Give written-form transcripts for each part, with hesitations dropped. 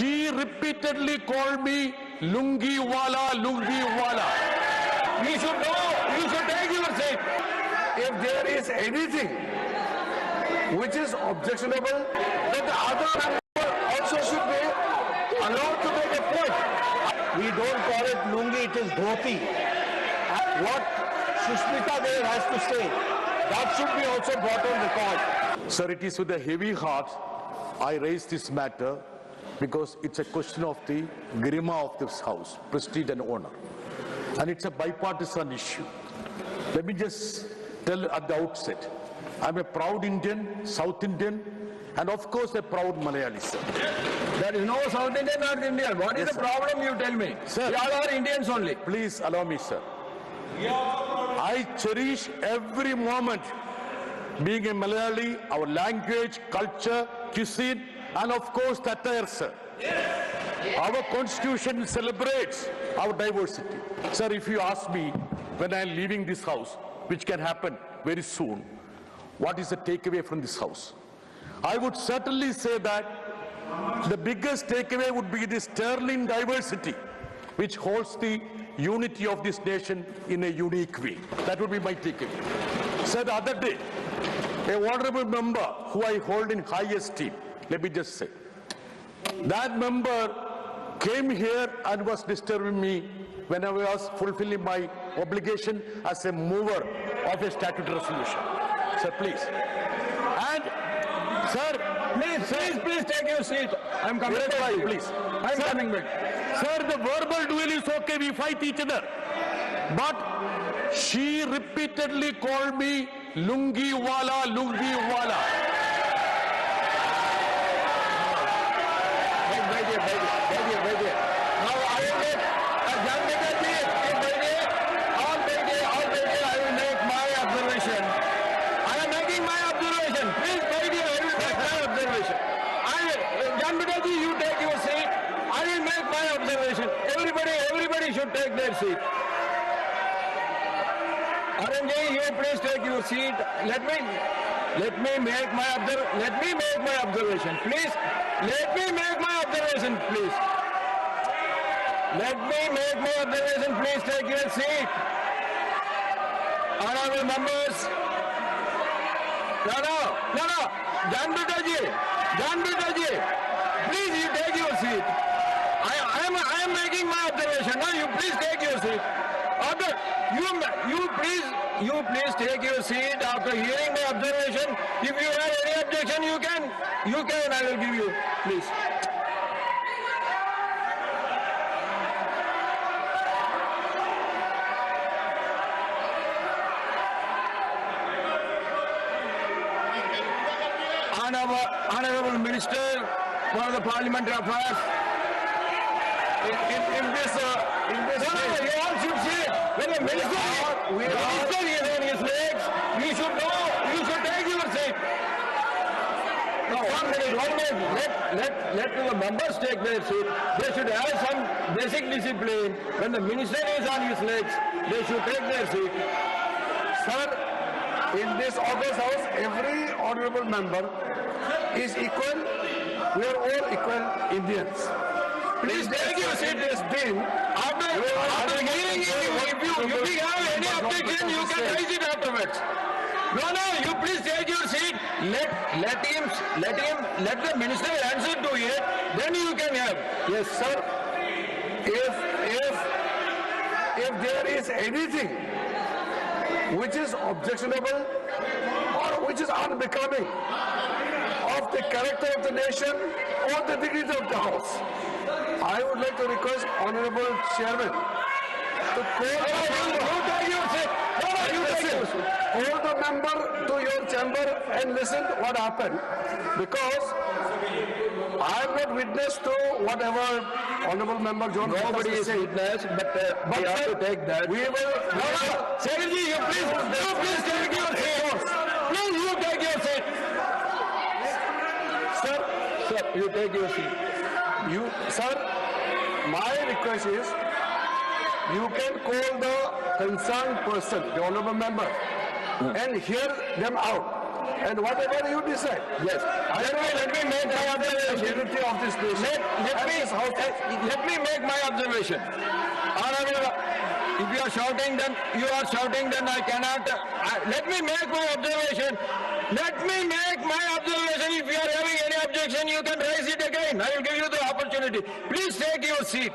She repeatedly called me lungi wala, lungi wala. You should know, you should take your seat. If there is anything which is objectionable, then the other member also should be allowed to make a point. We don't call it lungi, it is dhoti. What Sushmita Dev has to say, that should be also brought on record. Sir, it is with a heavy heart I raise this matter because it's a question of the garima of this house, prestige and honor. And it's a bipartisan issue. Let me just tell at the outset, I'm a proud Indian, South Indian, and of course a proud Malayali, sir. There is no South Indian, North Indian. What is Yes, the sir. problem, you tell me? Sir. We all are Indians only. Please allow me, sir. I cherish every moment being a Malayali, our language, culture, cuisine, and of course the attire, sir. Our constitution celebrates our diversity. Sir, if you ask me when I am leaving this house, which can happen very soon, what is the takeaway from this house? I would certainly say that the biggest takeaway would be the sterling diversity, which holds the unity of this nation in a unique way. That would be my takeaway. Sir, the other day, a honorable member who I hold in high esteem, let me just say, that member came here and was disturbing me when I was fulfilling my obligation as a mover of a statutory resolution. Sir, please. And, sir, Please take your seat. I'm coming Yes, back. to you. please. I'm Sir. coming back. Sir, the verbal duel is okay, we fight each other. But she repeatedly called me lungi wala, lungi wala. Wait here. Now I will make young Netaji, I will make my observation. I am making my observation. Please wait here, I will make my observation. Young Netaji, you take your seat. I will make my observation. Everybody should take their seat. Aranji, you please take your seat. Let me make my observation. Please, let me make my observation, please. Let me make my observation. Please take your seat. Honorable members. No. Jan Butaji, please you take your seat. I am making my observation. Now you please take your seat. After you please take your seat after hearing my observation. If you have any objection, you can. I will give you, please. Honorable Minister for the Parliamentary Affairs. In this case, you all should see when the minister is on his legs, you should know, you should take your seat. Now, 1 minute. Let the members take their seat. They should have some basic discipline. When the minister is on his legs, they should take their seat. Sir, in this August House, every honorable member is equal. We are all equal Indians. Please take your seat. After hearing it, if you have any objection, you can raise it afterwards. No, you please take your seat. Let the minister answer to it. Then you can have. Yes, sir. If there is anything which is objectionable or which is unbecoming of the character of the nation or the dignity of the house, I would like to request Honorable Chairman to call the member to your chamber and listen what happened, because I am not witness to whatever Honorable Member John Nobody is saying. witness, but we have to take that. We will. Secretary, you please take your seat. Please, you take your seat. Sir, you take your seat. Sir, my request is, you can call the concerned person, the honorable member, and hear them out. and whatever you decide. Yes. Let me make my observation. Unity of this nation. Let me make my observation. Honorable, if you are shouting, then you are shouting, then I cannot. Let me make my observation. Let me make my observation. If you are having any objection, you can raise it again. I will give you the opportunity. Please take your seat.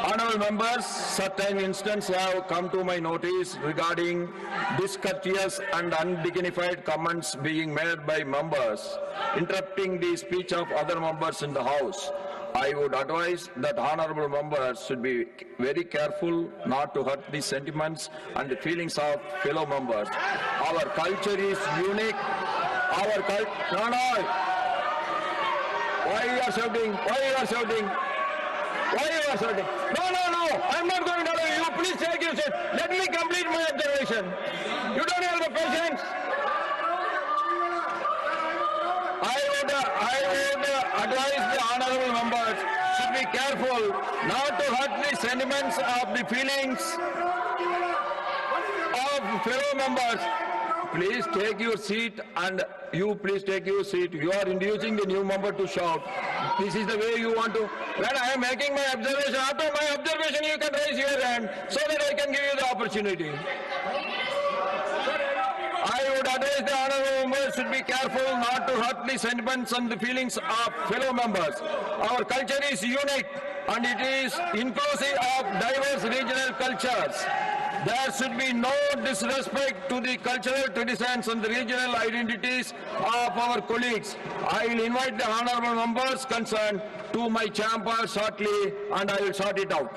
Honorable members, certain instances have come to my notice regarding discourteous and undignified comments being made by members, interrupting the speech of other members in the House. I would advise that honorable members should be very careful not to hurt the sentiments and the feelings of fellow members. Our culture is unique. Our culture... No. Why you are shouting? Why you are shouting? Why you are shouting? No. I'm not going to allow you. Please take your seat. Let me complete my observation. You don't have the patience. I would advise the honorable members should be careful not to hurt the sentiments of the feelings of fellow members. Please take your seat, and you please take your seat. You are inducing the new member to shout. This is the way you want to. When I am making my observation, after my observation you can raise your hand so that I can give you the opportunity. I would advise the honorable members should be careful not to hurt the sentiments and the feelings of fellow members. Our culture is unique and it is inclusive of diverse regional cultures. There should be no disrespect to the cultural traditions and the regional identities of our colleagues. I will invite the honorable members concerned to my chamber shortly and I will sort it out.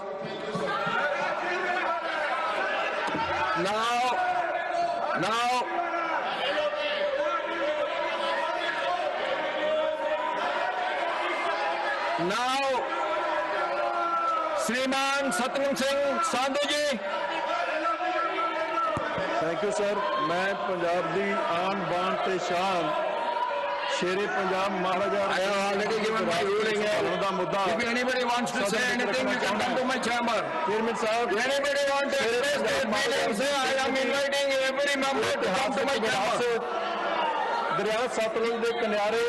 Now, Shriman Satnam Singh Sandhu ji. Thank you sir. मैं पंजाब की आन बान ते शान शेरे पंजाब महाराजा I have already given my ruling. का मुद्दा If anybody wants to say anything, you can come to my chamber. Chairman साहब Anybody want to express their feelings, I am inviting every member to come to my chamber. दरिया सतलुज के किनारे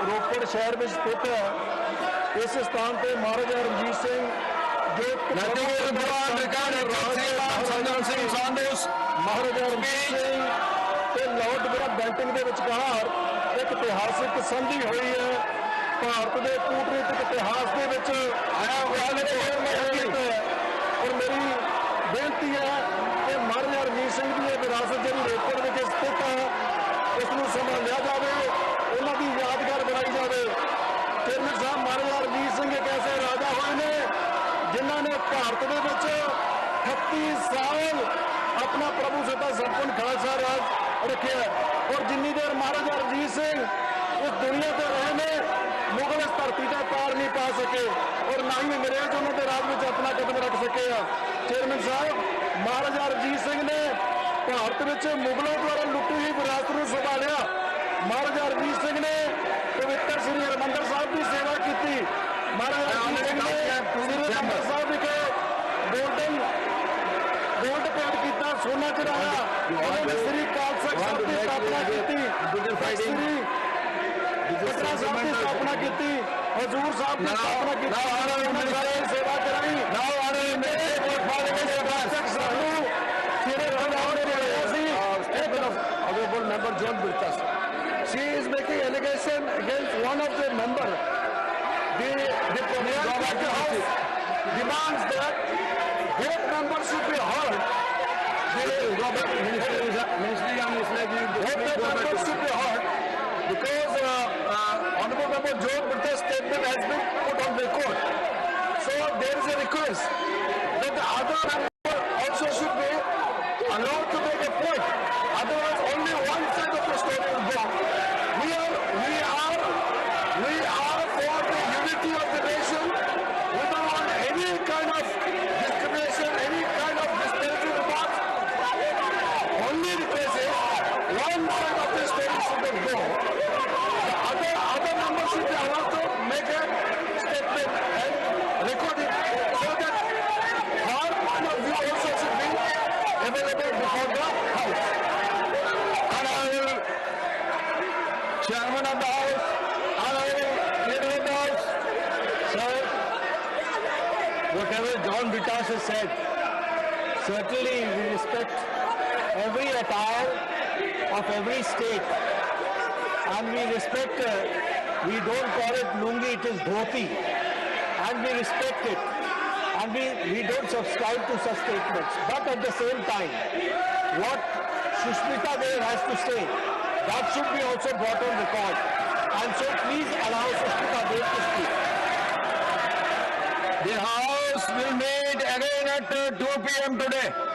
रोपड़ शहर में स्थित है। इस स्थान पे महाराजा रणजीत सिंह जो Nothing will go on recorded. Shriman Satnam Singh Sandhu's महाराजा रणजीत सिंह ते लॉर्ड माउंटबेटन के विचकार एक इतिहासिक संधि हुई है। भारत के कूटनीतिक इतिहास के विच और मेरी बेनती है कि महाराजा रणजीत सिंह की विरासत जी रोपड़ में स्थित है उसनूं संभालिया जाए, उन्हां दी यादगार बनाई जाए। चेयरमैन साहब, महाराजा रणजीत सिंह एक ऐसे राजा हुए ने जिन्हां ने भारत दे विच 38 साल अपना प्रभु सत्ता संपन्न खालसा राज रखे और जिन्नी देर महाराजा रणजीत सिंह इस दुनिया से रहे ने मुगल इस धरती का तार नहीं पा सके और ना ही अंग्रेज उन्होंने राज में अपना कदम रख सके। चेयरमैन साहब, महाराजा रणजीत सिंह ने भारत में मुगलों द्वारा लुटी हुई विरासत को संभालिया। महाराजा रणजीत सिंह ने पवित्र श्री हरमंदिर साहब की सेवा की। महाराजा रणजीत सिंह ने श्री हरमंदिर साहब के गोल्ड पेंट किया, सोना चढ़ाया, उन्होंने श्री खालसा साहब की स्थापना की, श्री कटरा साहब की स्थापना की, हजूर साहब की स्थापना की, उन्होंने सेवा कराई। Honorable member John Birkas, she is making allegation against one of the member. The Premier of the House demands that both members should be heard. Both members should be heard because Honorable Member John Birkas' statement has been put on record. So there is a request that the other member also should be allowed to make a point. Otherwise, only one side of the story will go. We are for the unity of the nation. We don't want any kind of discrimination, any kind of disparity remarks. Only request is one side of the story should not go. The other members should be allowed to make a whatever John Vitas has said. Certainly we respect every attire of every state. And we respect, we don't call it lungi, it is dhoti. And we respect it. And we don't subscribe to such statements. But at the same time, what Sushmita Dev has to say, that should be also brought on record. And so please allow Sushmita Dev to speak. The House will meet again at 2 p.m. today.